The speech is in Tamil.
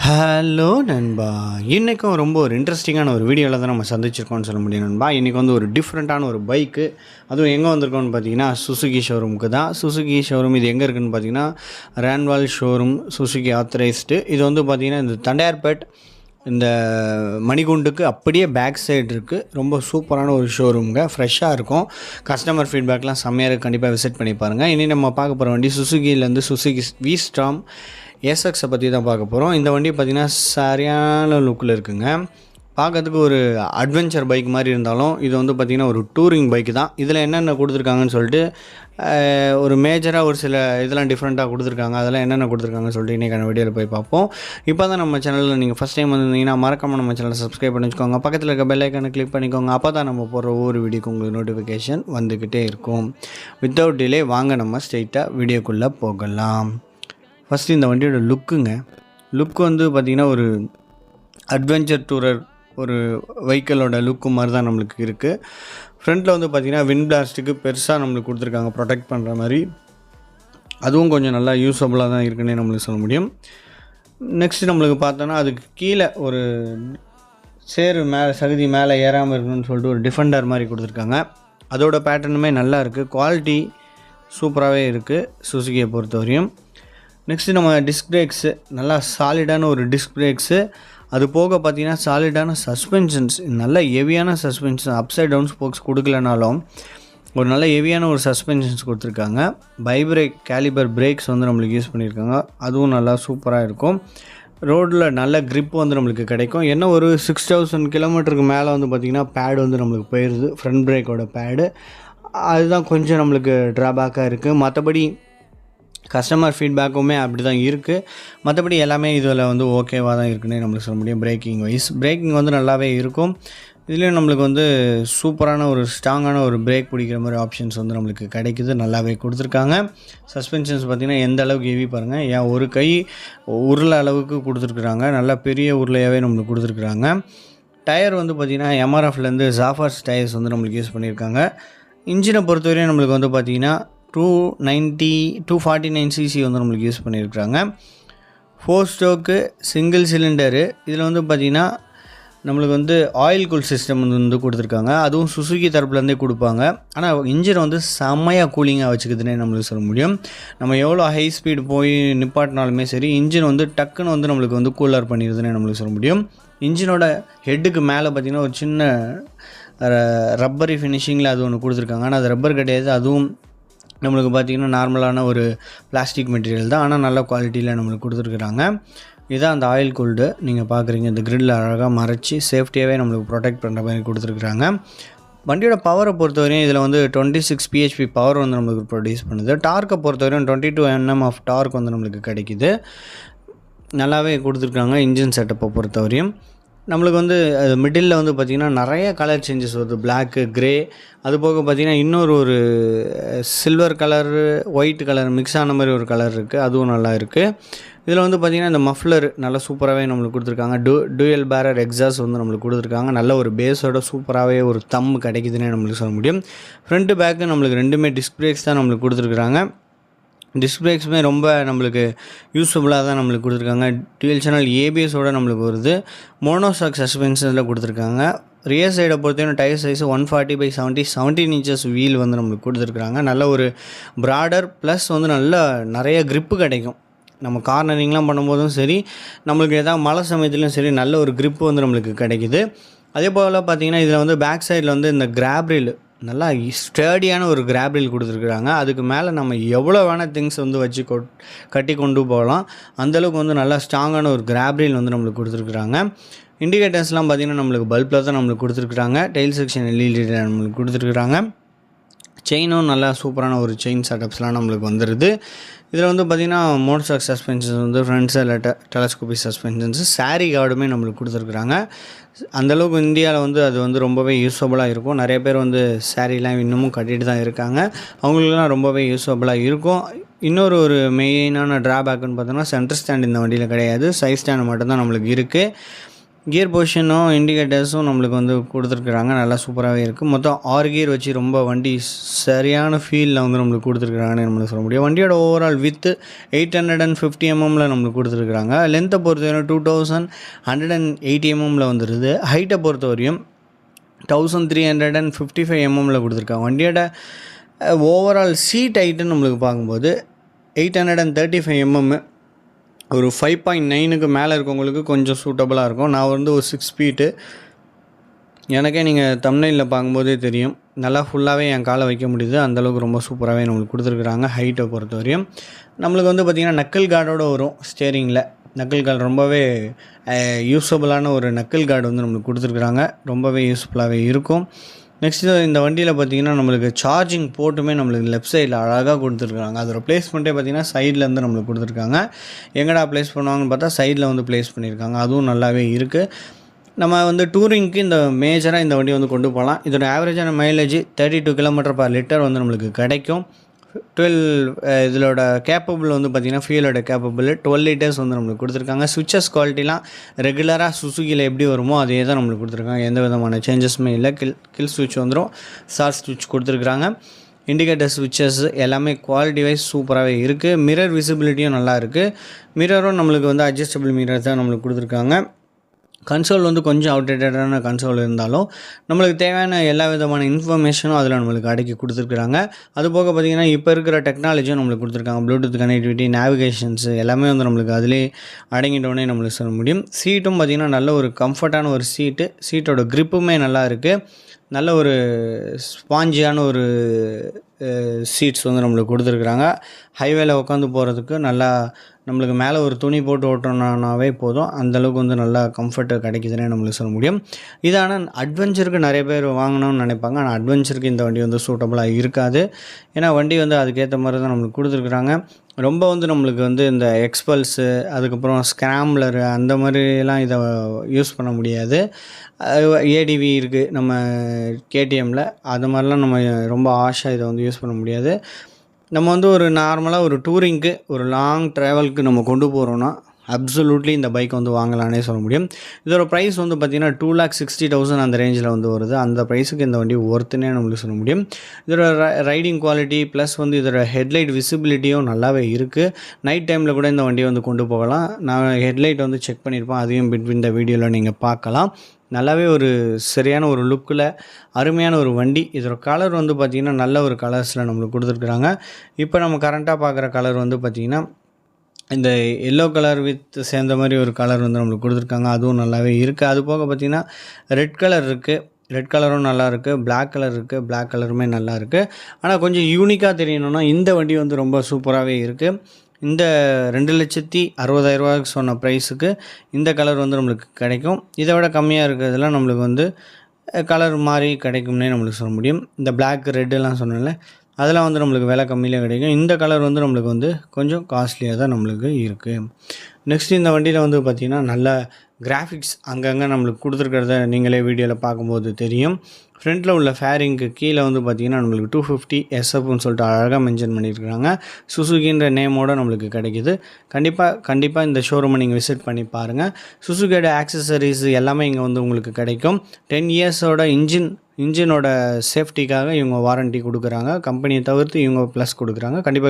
ஹலோ நண்பா! இன்னைக்கும் ரொம்ப ஒரு இன்ட்ரஸ்டிங்கான ஒரு வீடியோல தான் நம்ம சந்திச்சிருக்கோம்னு சொல்ல முடியும் நண்பா. இன்னைக்கு வந்து ஒரு டிஃப்ரெண்ட்டான ஒரு பைக்கு, அதுவும் எங்கே வந்திருக்கோம்னு பார்த்தீங்கன்னா, சுசுகி ஷோரூமுக்கு தான். சுசுகி ஷோரூம் இது எங்கே இருக்குன்னு பார்த்தீங்கன்னா, ரேன்வால் ஷோரூம் சுசுகி ஆத்தரைஸ்டு. இது வந்து பார்த்தீங்கன்னா, இந்த தண்டையார்பேட் இந்த மணிகுண்டுக்கு அப்படியே பேக் சைடு இருக்குது. ரொம்ப சூப்பரான ஒரு ஷோரூமுங்க. ஃப்ரெஷ்ஷாக இருக்கும். கஸ்டமர் ஃபீட்பேக்லாம் செம்மையாக இருக்குது. கண்டிப்பாக விசிட் பண்ணி பாருங்கள். இனி நம்ம பார்க்க போகிற வண்டி சுசுகிலேருந்து சுசுகி வி-ஸ்டார்ம் எஸ்எக்ஸை பற்றி தான் பார்க்க போகிறோம். இந்த வண்டி பார்த்திங்கன்னா சரியான லுக்கில் இருக்குங்க. பார்க்கறதுக்கு ஒரு அட்வென்ச்சர் பைக் மாதிரி இருந்தாலும் இது வந்து பார்த்திங்கன்னா ஒரு டூரிங் பைக்கு தான். இதில் என்னென்ன கொடுத்துருக்காங்கன்னு சொல்லிட்டு ஒரு மேஜராக ஒரு சில இதெல்லாம் டிஃப்ரெண்ட்டாக கொடுத்துருக்காங்க. அதெல்லாம் என்னென்ன கொடுத்துருக்காங்கன்னு சொல்லிட்டு இன்றைக்கான வீடியோவில் போய் பார்ப்போம். இப்போ தான் நம்ம சேனலில் நீங்கள் ஃபஸ்ட் டைம் வந்திருந்தீங்கன்னா மறக்காமல் நம்ம சேனலை சப்ஸ்கிரைப் பண்ணி வச்சுக்கோங்க. பக்கத்தில் இருக்க பெல் ஐக்கானை கிளிக் பண்ணிக்கோங்க. அப்போ தான் நம்ம போடுற ஒவ்வொரு வீடியோக்கு உங்களுக்கு நோட்டிஃபிகேஷன் வந்துக்கிட்டே இருக்கும். வித்தவுட் டிலே வாங்க நம்ம ஸ்ட்ரெயிட்டாக வீடியோக்குள்ளே போகலாம். ஃபஸ்ட்டு இந்த வண்டியோட லுக்குங்க. லுக் வந்து பார்த்திங்கன்னா ஒரு அட்வென்ச்சர் டூரர் ஒரு வெஹிக்கிளோட லுக்கு மாதிரி தான் நம்மளுக்கு இருக்குது. ஃப்ரண்ட்டில் வந்து பார்த்திங்கன்னா விண்ட் பிளாஸ்ட்டுக்கு பெருசாக நம்மளுக்கு கொடுத்துருக்காங்க ப்ரொடெக்ட் பண்ணுற மாதிரி. அதுவும் கொஞ்சம் நல்லா யூஸபுளாக தான் இருக்குன்னே நம்மளுக்கு சொல்ல முடியும். நெக்ஸ்ட்டு நம்மளுக்கு பார்த்தோன்னா அதுக்கு கீழே ஒரு சேரு மேலே சகுதி மேலே ஏறாமல் இருக்கணும்னு சொல்லிட்டு ஒரு டிஃபெண்டர் மாதிரி கொடுத்துருக்காங்க. அதோட பேட்டர்னுமே நல்லா இருக்குது. குவாலிட்டி சூப்பராகவே இருக்குது சுசுகியை பொறுத்தவரையும். நெக்ஸ்ட்டு நம்ம டிஸ்க் பிரேக்ஸு நல்லா சாலிடான ஒரு டிஸ்க் பிரேக்ஸு. அது போக பார்த்திங்கன்னா சாலிடான சஸ்பென்ஷன்ஸ், நல்ல ஹெவியான சஸ்பென்ஷன். அப்சைட் டவுன் ஸ்போக்ஸ் கொடுக்கலனாலும் ஒரு நல்ல ஹெவியான ஒரு சஸ்பென்ஷன்ஸ் கொடுத்துருக்காங்க. பைப்ரேக் கேலிபர் பிரேக்ஸ் வந்து நம்மளுக்கு யூஸ் பண்ணியிருக்காங்க. அதுவும் நல்லா சூப்பராக இருக்கும். ரோடில் நல்ல க்ரிப் வந்து நம்மளுக்கு கிடைக்கும். என்ன ஒரு 6000 கிலோமீட்டருக்கு மேலே வந்து பார்த்திங்கன்னா பேடு வந்து நம்மளுக்கு போயிடுது, ஃப்ரண்ட் பிரேக்கோட பேடு. அதுதான் கொஞ்சம் நம்மளுக்கு ட்ராபேக்காக இருக்குது. மற்றபடி கஸ்டமர் ஃபீட்பேக்குமே அப்படி தான் இருக்குது. மற்றபடி எல்லாமே இதில் வந்து ஓகேவாக தான் இருக்குன்னே நம்மளுக்கு சொல்ல முடியும். பிரேக்கிங் வந்து நல்லாவே இருக்கும். இதுலேயும் நம்மளுக்கு வந்து சூப்பரான ஒரு ஸ்ட்ராங்கான ஒரு பிரேக் பிடிக்கிற மாதிரி ஆப்ஷன்ஸ் வந்து நம்மளுக்கு கிடைக்குது. நல்லாவே கொடுத்துருக்காங்க. சஸ்பென்ஷன்ஸ் பார்த்திங்கன்னா எந்த அளவுக்கு ஹெவி பாருங்கள். ஏன் ஒரு கை உருளை அளவுக்கு கொடுத்துருக்குறாங்க. நல்லா பெரிய உருளையாகவே நம்மளுக்கு கொடுத்துருக்குறாங்க. டயர் வந்து பார்த்திங்கன்னா எம்ஆர்எஃப்லேருந்து ஜாஃபார்ஸ் டயர்ஸ் வந்து நம்மளுக்கு யூஸ் பண்ணியிருக்காங்க. இன்ஜினை பொறுத்தவரையும் நம்மளுக்கு வந்து பார்த்திங்கன்னா 249 சிசி வந்து நம்மளுக்கு யூஸ் பண்ணியிருக்கிறாங்க. 4 ஸ்ட்ரோக்கு சிங்கிள் சிலிண்டரு. இதில் வந்து பார்த்திங்கன்னா நம்மளுக்கு வந்து ஆயில் கூல் சிஸ்டம் வந்து கொடுத்துருக்காங்க. அதுவும் சுசுகி தரப்புலேருந்தே கொடுப்பாங்க. ஆனால் இன்ஜின் வந்து செம்மையாக கூலிங்காக வச்சுக்குதுன்னே நம்மளுக்கு சொல்ல முடியும். நம்ம எவ்வளோ ஹை ஸ்பீடு போய் நிப்பாட்டினாலுமே சரி, இன்ஜின் வந்து டக்குன்னு வந்து நம்மளுக்கு வந்து கூலர் பண்ணிடுதுன்னே நம்மளுக்கு சொல்ல முடியும். இன்ஜினோட ஹெட்டுக்கு மேலே பார்த்திங்கன்னா ஒரு சின்ன ரப்பரி ஃபினிஷிங்கில் அது ஒன்று கொடுத்துருக்காங்க. ஆனால் அது ரப்பர் கிடையாது. அதுவும் நம்மளுக்கு பார்த்திங்கன்னா நார்மலான ஒரு பிளாஸ்டிக் மெட்டீரியல் தான். ஆனால் நல்ல குவாலிட்டியில் நம்மளுக்கு கொடுத்துருக்குறாங்க. இதுதான் அந்த ஆயில் கூல்டு நீங்கள் பார்க்குறீங்க. இந்த கிரில் அழகாக மறைச்சி சேஃப்டியாகவே நம்மளுக்கு ப்ரொடெக்ட் பண்ணுற மாதிரி கொடுத்துருக்குறாங்க. வண்டியோட பவரை பொறுத்தவரையும் இதில் வந்து 26 பிஹெச்பி பவர் வந்து நம்மளுக்கு ப்ரொடியூஸ் பண்ணுது. டார்க்கை பொறுத்தவரையும் 22 Nm ஆஃப் டார்க் வந்து நம்மளுக்கு கிடைக்குது. நல்லாவே கொடுத்துருக்காங்க. இன்ஜின் செட்டப்பை பொறுத்தவரையும் நம்மளுக்கு வந்து அது மிடில் வந்து பார்த்திங்கன்னா நிறைய கலர் சேஞ்சஸ் வருது. பிளாக்கு, க்ரே, அது போக பார்த்திங்கன்னா இன்னொரு ஒரு silver colour white colour mix ஆன மாதிரி ஒரு கலர் இருக்குது. அதுவும் நல்லா இருக்குது. இதில் வந்து பார்த்திங்கன்னா இந்த மஃப்ளர் நல்லா சூப்பராகவே நம்மளுக்கு கொடுத்துருக்காங்க. டூயல் பேரர் எக்ஸாஸ் வந்து நம்மளுக்கு கொடுத்துருக்காங்க. நல்ல ஒரு பேஸோட சூப்பராகவே ஒரு தம் கிடைக்குதுன்னே நம்மளுக்கு சொல்ல முடியும். ஃப்ரண்ட்டு பேக்கு நம்மளுக்கு ரெண்டுமே டிஸ்க் பிரேக்ஸ் தான் நம்மளுக்கு கொடுத்துருக்குறாங்க. டிஸ்க் பிரேக்ஸுமே ரொம்ப நம்மளுக்கு யூஸ்ஃபுல்லாக தான் நம்மளுக்கு கொடுத்துருக்காங்க. டியூயல் சேனல் ஏபிஎஸோடு நம்மளுக்கு வருது. மோனோஷாக் சஸ்பென்ஷனில் கொடுத்துருக்காங்க. ரியர் சைடை பொறுத்தவரை டயர் சைஸ் 140/70 17 இன்ச்சஸ் வீல் வந்து நம்மளுக்கு கொடுத்துருக்குறாங்க. நல்ல ஒரு ப்ராடர் ப்ளஸ் வந்து நிறைய க்ரிப்பு கிடைக்கும். நம்ம கார்னரிங்லாம் பண்ணும்போதும் சரி, நம்மளுக்கு எதாவது மழை சமயத்துலையும் சரி, நல்ல ஒரு க்ரிப்பு வந்து நம்மளுக்கு கிடைக்குது. அதே போல் பார்த்திங்கன்னா இதில் வந்து பேக் சைடில் வந்து இந்த கிராப்ரில் நல்லா ஸ்டேடியான ஒரு கிராப்ரில் கொடுத்துருக்குறாங்க. அதுக்கு மேலே நம்ம எவ்வளோ வேணால் திங்ஸ் வந்து வச்சு கட்டி கொண்டு போகலாம். அந்தளவுக்கு வந்து நல்லா ஸ்ட்ராங்கான ஒரு கிராப்ரில் வந்து நம்மளுக்கு கொடுத்துருக்குறாங்க. இண்டிகேட்டர்ஸ்லாம் பார்த்திங்கன்னா நம்மளுக்கு பல்பில் தான் நம்மளுக்கு கொடுத்துருக்குறாங்க. டெயில் செக்ஷன் எல்இடி நம்மளுக்கு கொடுத்துருக்குறாங்க. செயினும் நல்லா சூப்பரான ஒரு செயின் செட்டப்ஸ்லாம் நம்மளுக்கு வந்துடுது. இதில் வந்து பார்த்திங்கன்னா மோனோஷாக் சஸ்பென்ஷன்ஸ் வந்து ஃப்ரண்ட் சைடில் டெலஸ்கோபிக் சஸ்பென்ஷன்ஸு சாரி கார்டுமே நம்மளுக்கு கொடுத்துருக்குறாங்க. அந்தளவுக்கு இந்தியாவில் வந்து அது வந்து ரொம்பவே யூஸ்ஃபுல்லாக இருக்கும். நிறைய பேர் வந்து சாரீலாம் இன்னமும் கட்டிட்டு தான் இருக்காங்க. அவங்களுக்குலாம் ரொம்பவே யூஸ்ஃபுல்லாக இருக்கும். இன்னொரு ஒரு மெயினான ட்ராபேக்குன்னு பார்த்தோன்னா சென்டர் ஸ்டாண்ட் இந்த வண்டியில் கிடையாது. சைட் ஸ்டாண்டு மட்டும்தான் நம்மளுக்கு இருக்குது. கியர் பொசிஷனும் இண்டிகேட்டர்ஸும் நம்மளுக்கு வந்து கொடுத்துருக்குறாங்க. நல்லா சூப்பராகவே இருக்குது. மொத்தம் 6 கியர் வச்சு ரொம்ப வண்டி சரியான ஃபீலில் வந்து நம்மளுக்கு கொடுத்துருக்குறாங்கன்னு நம்மளுக்கு சொல்ல முடியும். வண்டியோட ஓவரால் வித்து 850 mm நம்மளுக்கு கொடுத்துருக்குறாங்க. லென்த்தை பொறுத்தவரையும் 2180 mm வந்துடுது. ஹைட்டை பொறுத்தவரையும் 1355 mm கொடுத்துருக்காங்க. வண்டியோட ஓவரால் சீட் ஹைட்டுன்னு நம்மளுக்கு பார்க்கும்போது 835 mm. ஒரு 5.9க்கு மேலே இருக்கவங்களுக்கு கொஞ்சம் சூட்டபுளாக இருக்கும். நான் வந்து ஒரு 6 ஃபீட்டு. எனக்கே நீங்கள் தம்ப்நெயிலில் பார்க்கும்போதே தெரியும், நல்லா ஃபுல்லாகவே என் காலை வைக்க முடியுது. அந்தளவுக்கு ரொம்ப சூப்பராகவே நம்மளுக்கு கொடுத்துருக்குறாங்க. ஹைட்டை பொறுத்தவரையும் நம்மளுக்கு வந்து பார்த்திங்கன்னா நக்கல் கார்டோடு வரும் ஸ்டேரிங்கில். நக்கல் கார்டு ரொம்பவே யூஸபுளான ஒரு நக்கல் கார்டு வந்து நம்மளுக்கு கொடுத்துருக்குறாங்க. ரொம்பவே யூஸ்ஃபுல்லாகவே இருக்கும். நெக்ஸ்ட்டு இந்த வண்டியில் பார்த்திங்கன்னா நம்மளுக்கு சார்ஜிங் போர்ட்டுமே நம்மளுக்கு லெஃப்ட் சைடில் அழகாக கொடுத்துருக்குறாங்க. அதோட ப்ளேஸ்மெண்ட்டே பார்த்திங்கன்னா சைட்லேருந்து நம்மளுக்கு கொடுத்துருக்காங்க. எங்கடா ப்ளேஸ் பண்ணுவாங்கன்னு பார்த்தா சைடில் வந்து ப்ளேஸ் பண்ணியிருக்காங்க. அதுவும் நல்லாவே இருக்குது. நம்ம வந்து டூரிங்க்கு இந்த மேஜராக இந்த வண்டி வந்து கொண்டு போகலாம். இதோட ஆவரேஜான மைலேஜ் 32 km/லிட்டர் வந்து நம்மளுக்கு கிடைக்கும். 12 இதோட கேப்பபிள் வந்து பார்த்திங்கன்னா ஃபியூலோட கேப்பபிள் 12 லிட்டர்ஸ் வந்து நம்மளுக்கு கொடுத்துருக்காங்க. சுவிச்சஸ் குவாலிட்டிலாம் ரெகுலராக சுசுகியில் எப்படி வருமோ அதே தான் நம்மளுக்கு கொடுத்துருக்காங்க. எந்த விதமான சேஞ்சஸுமே இல்லை. கில் ஸ்விட்ச் வந்துடும். ஸ்டார்ட் ஸ்விட்ச் கொடுத்துருக்குறாங்க. இண்டிகேட்டர் ஸ்விட்சஸ் எல்லாமே குவாலிட்டி வைஸ் சூப்பராகவே இருக்குது. மிரர் விசிபிலிட்டியும் நல்லா இருக்குது. மிரரும் நம்மளுக்கு வந்து அட்ஜஸ்டபிள் மிரர் தான் நம்மளுக்கு கொடுத்துருக்காங்க. கன்சோல் வந்து கொஞ்சம் அவுடேட்டடான கன்சோல் இருந்தாலும் நம்மளுக்கு தேவையான எல்லா விதமான இன்ஃபர்மேஷனும் அதில் நம்மளுக்கு அடக்கி கொடுத்துருக்குறாங்க. அதுபோக பார்த்திங்கன்னா இப்போ இருக்கிற டெக்னாலஜியும் நம்மளுக்கு கொடுத்துருக்காங்க. ப்ளூடூத் கனெக்டிவிட்டி, நேவிகேஷன்ஸு எல்லாமே வந்து நம்மளுக்கு அதிலே அடங்கிட்டோன்னே நம்மளுக்கு சொல்ல முடியும். சீட்டும் பார்த்திங்கன்னா நல்ல ஒரு கம்ஃபர்ட்டான ஒரு சீட்டு. சீட்டோட க்ரிப்புமே நல்லா இருக்குது. நல்ல ஒரு ஸ்பாஞ்சியான ஒரு சீட்ஸ் வந்து நம்மளுக்கு கொடுத்துருக்குறாங்க. ஹைவேல உட்காந்து போகிறதுக்கு நல்லா நம்மளுக்கு மேலே ஒரு துணி போட்டு ஓட்டணுன்னாவே போதும். அந்தளவுக்கு வந்து நல்லா கம்ஃபர்ட்டு கிடைக்குதுன்னே நம்மளுக்கு சொல்ல முடியும். இது ஆனால் அட்வென்ச்சருக்கு நிறைய பேர் வாங்கணும்னு நினைப்பாங்க. ஆனால் அட்வென்ச்சருக்கு இந்த வண்டி வந்து சூட்டபுளாக இருக்காது. ஏன்னா வண்டி வந்து அதுக்கேற்ற மாதிரி தான் நம்மளுக்கு கொடுத்துருக்குறாங்க. ரொம்ப வந்து நம்மளுக்கு வந்து இந்த எக்ஸ்பல்ஸு, அதுக்கப்புறம் ஸ்க்ராம்ப்லரு அந்த மாதிரிலாம் இதை யூஸ் பண்ண முடியாது. ஏடிவி இருக்குது நம்ம கேடிஎம்மில். அது மாதிரிலாம் நம்ம ரொம்ப ஆஷாக இதை வந்து யூஸ் பண்ண முடியாது. நம்ம வந்து ஒரு நார்மலாக ஒரு டூரிங்க்கு ஒரு லாங் ட்ராவலுக்கு நம்ம கொண்டு போகிறோன்னா அப்சல்யூட்லி இந்த பைக் வந்து வாங்கலான்னே சொல்ல முடியும். இதோட ப்ரைஸ் வந்து பார்த்திங்கன்னா 2,60,000 அந்த ரேஞ்சில் வந்து வருது. அந்த ப்ரைஸுக்கு இந்த வண்டி ஒர்த்துனே நம்மளுக்கு சொல்ல முடியும். இதோட ரைடிங் குவாலிட்டி ப்ளஸ் வந்து இதோட ஹெட்லைட் விசிபிலிட்டியும் நல்லாவே இருக்குது. நைட் டைமில் கூட இந்த வண்டியை வந்து கொண்டு போகலாம். நான் ஹெட்லைட் வந்து செக் பண்ணியிருப்பேன். அதையும் பிட்வீன் இந்த வீடியோவில் நீங்கள் பார்க்கலாம். நல்லாவே ஒரு சரியான ஒரு லுக்கில் அருமையான ஒரு வண்டி. இதோட கலர் வந்து பார்த்திங்கன்னா நல்ல ஒரு கலர்ஸில் நம்மளுக்கு கொடுத்துருக்குறாங்க. இப்போ நம்ம கரண்ட்டாக பார்க்குற கலர் வந்து பார்த்திங்கன்னா இந்த எல்லோ கலர் வித் சேர்ந்த மாதிரி ஒரு கலர் வந்து நம்மளுக்கு கொடுத்துருக்காங்க. அதுவும் நல்லாவே இருக்குது. அது போக பார்த்திங்கன்னா ரெட் கலர் இருக்குது. ரெட் கலரும் நல்லாயிருக்கு. பிளாக் கலர் இருக்குது. பிளாக் கலருமே நல்லா இருக்குது. ஆனால் கொஞ்சம் யூனிக்காக தெரியணுன்னா இந்த வண்டி வந்து ரொம்ப சூப்பராகவே இருக்குது. இந்த 2,60,000 சொன்ன ப்ரைஸுக்கு இந்த கலர் வந்து நம்மளுக்கு கிடைக்கும். இதை விட கம்மியாக இருக்கிறதுலாம் நம்மளுக்கு வந்து கலர் மாதிரி கிடைக்கும்னே நம்மளுக்கு சொல்ல முடியும். இந்த பிளாக் ரெட்டெல்லாம் சொன்னேன்ல, அதெல்லாம் வந்து நம்மளுக்கு விலை கம்மியில் கிடைக்கும். இந்த கலர் வந்து நம்மளுக்கு வந்து கொஞ்சம் காஸ்ட்லியாக தான் நம்மளுக்கு இருக்குது. நெக்ஸ்ட் இந்த வண்டியில் வந்து பார்த்திங்கன்னா நல்ல கிராஃபிக்ஸ் அங்கங்கே நம்மளுக்கு கொடுத்துருக்கிறத நீங்களே வீடியோவில் பார்க்கும்போது தெரியும். ஃப்ரண்ட்டில் உள்ள ஃபேரிங்க்கு கீழே வந்து பார்த்திங்கன்னா நம்மளுக்கு 250 SFன்னு சொல்லிட்டு அழகாக மென்ஷன் பண்ணியிருக்காங்க. சுசுகின்ற நேமோடு நம்மளுக்கு கிடைக்கிது. கண்டிப்பாக இந்த ஷோரூமை நீங்கள் விசிட் பண்ணி பாருங்கள். சுசுகியோட ஆக்சசரிஸ் எல்லாமே இங்கே வந்து உங்களுக்கு கிடைக்கும். 10 இயர்ஸோட இன்ஜினோட சேஃப்டிக்காக இவங்க வாரண்ட்டி கொடுக்குறாங்க. கம்பெனியை தவிர்த்து இவங்க ப்ளஸ் கொடுக்குறாங்க. கண்டிப்பாக